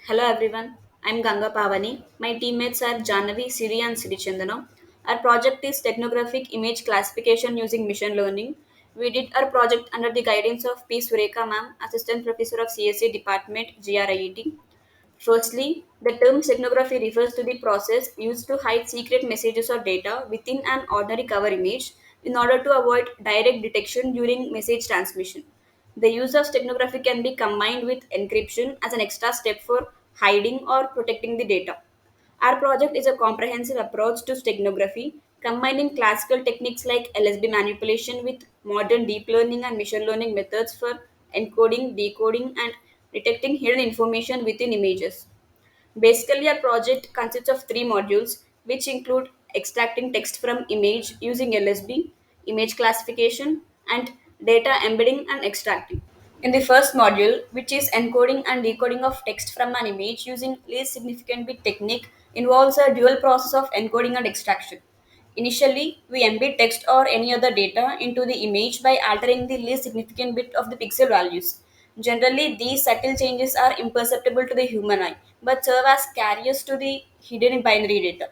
Hello everyone, I'm Ganga Pavani. My teammates are Janavi, Siri, and Siri Chandana. Our project is technographic image classification using machine learning. We did our project under the guidance of P. Sureka ma'am, Assistant Professor of CSA Department, GRIET. Firstly, the term steganography refers to the process used to hide secret messages or data within an ordinary cover image in order to avoid direct detection during message transmission. The use of steganography can be combined with encryption as an extra step for hiding or protecting the data. Our project is a comprehensive approach to steganography, combining classical techniques like LSB manipulation with modern deep learning and machine learning methods for encoding, decoding, and detecting hidden information within images. Basically, our project consists of three modules, which include extracting text from image using LSB, image classification, and data embedding and extracting. In the first module, which is encoding and decoding of text from an image using least significant bit technique, involves a dual process of encoding and extraction. Initially, we embed text or any other data into the image by altering the least significant bit of the pixel values. Generally, these subtle changes are imperceptible to the human eye, but serve as carriers to the hidden binary data.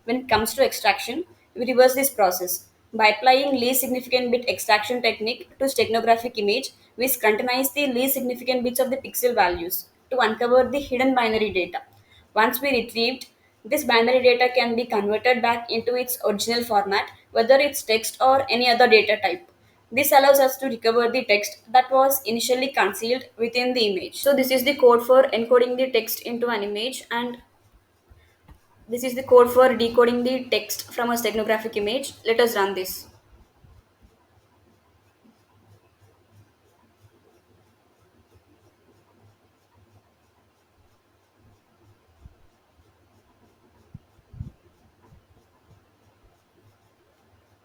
When it comes to extraction, we reverse this process. By applying least significant bit extraction technique to steganographic image, we scrutinize the least significant bits of the pixel values to uncover the hidden binary data. Once we retrieved, this binary data can be converted back into its original format, whether it's text or any other data type. This allows us to recover the text that was initially concealed within the image. So this is the code for encoding the text into an image, and this is the code for decoding the text from a steganographic image. Let us run this.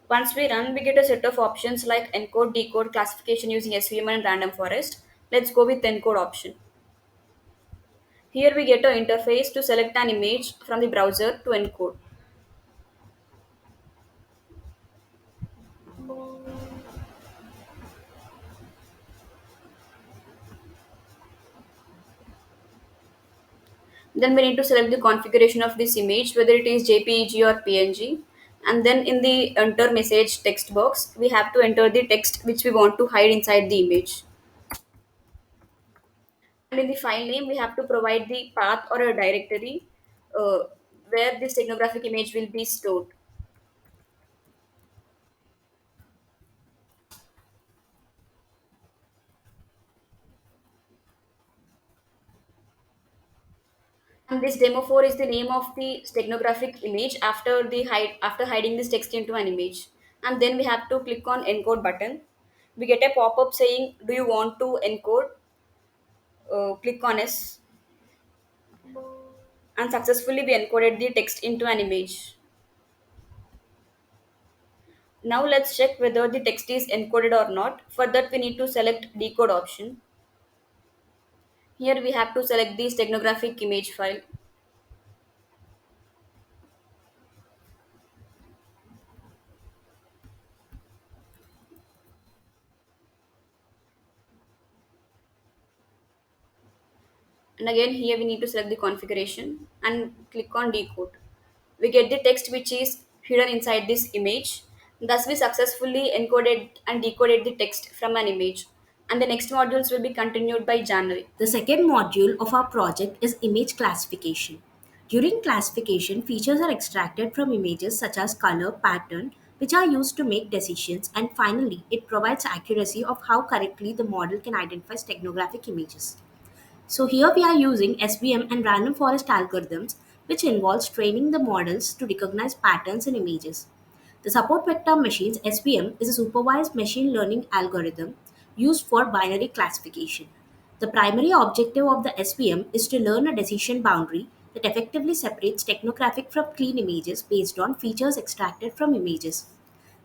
Once we run, we get a set of options like encode, decode, classification using SVM and random forest. Let's go with encode option. Here we get an interface to select an image from the browser to encode. Then we need to select the configuration of this image, whether it is JPEG or PNG. And then in the enter message text box, we have to enter the text which we want to hide inside the image. And in the file name, we have to provide the path or a directory uh, where this technographic image will be stored. And this demo 4 is the name of the steganographic image after hiding this text into an image. And then we have to click on encode button. We get a pop-up saying, do you want to encode? Click on yes, and successfully we encoded the text into an image. Now let's check whether the text is encoded or not. For that we need to select decode option. Here we have to select the steganographic image file. And again here we need to select the configuration and click on decode. We get the text which is hidden inside this image. Thus we successfully encoded and decoded the text from an image. And the next modules will be continued by January. The second module of our project is image classification. During classification, features are extracted from images such as color, pattern, which are used to make decisions, and finally, it provides accuracy of how correctly the model can identify steganographic images. So here we are using SVM and random forest algorithms, which involves training the models to recognize patterns in images. The support vector machines SVM is a supervised machine learning algorithm used for binary classification. The primary objective of the SVM is to learn a decision boundary that effectively separates technographic from clean images based on features extracted from images.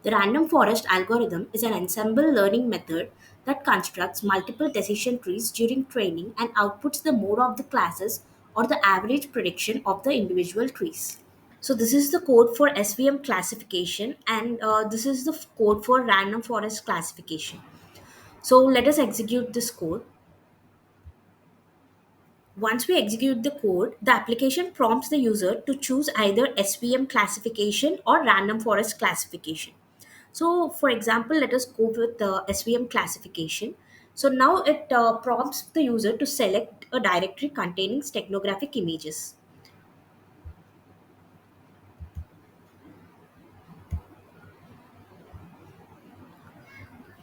The random forest algorithm is an ensemble learning method that constructs multiple decision trees during training and outputs the mode of the classes or the average prediction of the individual trees. So this is the code for SVM classification, and this is the code for random forest classification. So let us execute this code. Once we execute the code, the application prompts the user to choose either SVM classification or random forest classification. So, for example, let us go with the SVM classification. So now it prompts the user to select a directory containing steganographic images.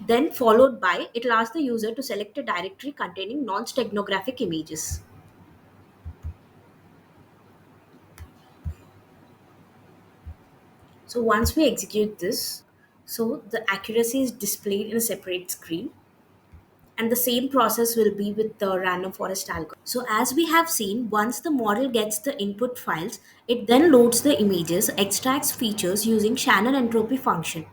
Then, followed by, it will ask the user to select a directory containing non-steganographic images. So once we execute this, so the accuracy is displayed in a separate screen, and the same process will be with the random forest algorithm. So as we have seen, once the model gets the input files, it then loads the images, extracts features using Shannon entropy function.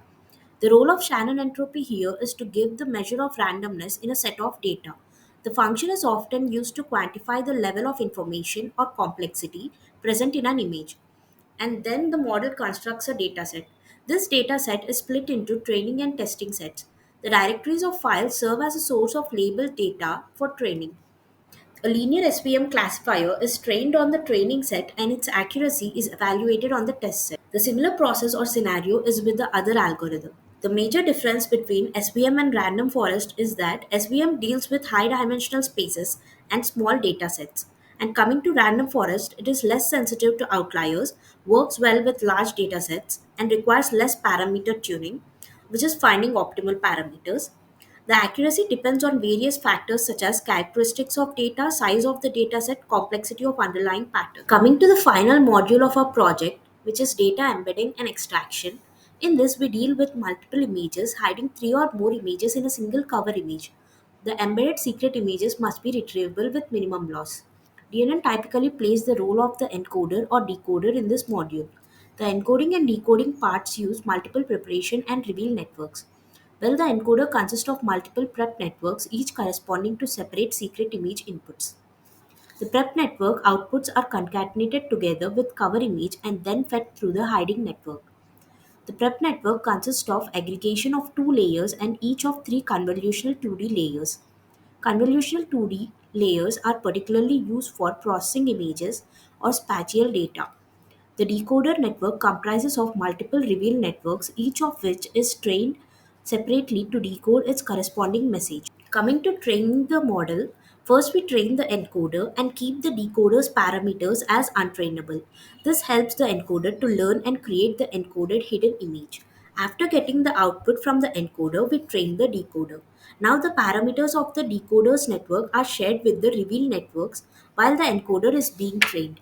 The role of Shannon entropy here is to give the measure of randomness in a set of data. The function is often used to quantify the level of information or complexity present in an image, and then the model constructs a dataset. This dataset is split into training and testing sets. The directories of files serve as a source of labeled data for training. A linear SVM classifier is trained on the training set and its accuracy is evaluated on the test set. The similar process or scenario is with the other algorithm. The major difference between SVM and random forest is that SVM deals with high dimensional spaces and small data sets. And coming to random forest, it is less sensitive to outliers, works well with large data sets, and requires less parameter tuning, which is finding optimal parameters. The accuracy depends on various factors such as characteristics of data, size of the dataset, complexity of underlying patterns. Coming to the final module of our project, which is data embedding and extraction. In this, we deal with multiple images, hiding three or more images in a single cover image. The embedded secret images must be retrievable with minimum loss. DNN typically plays the role of the encoder or decoder in this module. The encoding and decoding parts use multiple preparation and reveal networks. Well, the encoder consists of multiple prep networks, each corresponding to separate secret image inputs. The prep network outputs are concatenated together with cover image and then fed through the hiding network. The prep network consists of aggregation of two layers and each of three convolutional 2D layers. Convolutional 2D layers are particularly used for processing images or spatial data. The decoder network comprises of multiple reveal networks, each of which is trained separately to decode its corresponding message. Coming to training the model, first we train the encoder and keep the decoder's parameters as untrainable. This helps the encoder to learn and create the encoded hidden image. After getting the output from the encoder, we train the decoder. Now the parameters of the decoder's network are shared with the reveal networks while the encoder is being trained.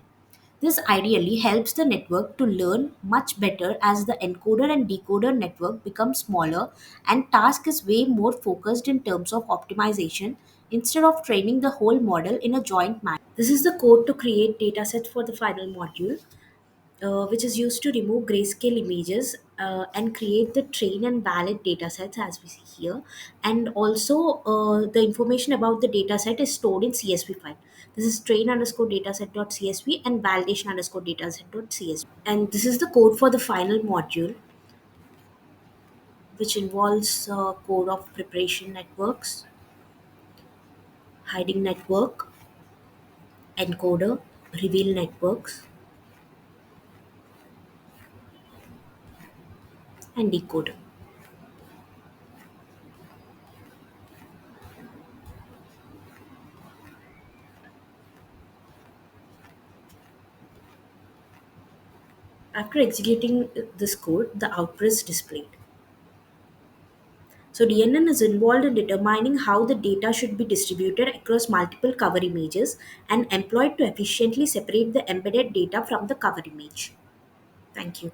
This ideally helps the network to learn much better as the encoder and decoder network becomes smaller and task is way more focused in terms of optimization instead of training the whole model in a joint manner. This is the code to create datasets for the final module, which is used to remove grayscale images and create the train and valid datasets as we see here. And also, the information about the dataset is stored in CSV file. This is train underscore dataset.csv and validation underscore dataset.csv. And this is the code for the final module, which involves code of preparation networks, hiding network, encoder, reveal networks, and decoder. After executing this code, the output is displayed. So DNN is involved in determining how the data should be distributed across multiple cover images and employed to efficiently separate the embedded data from the cover image. Thank you.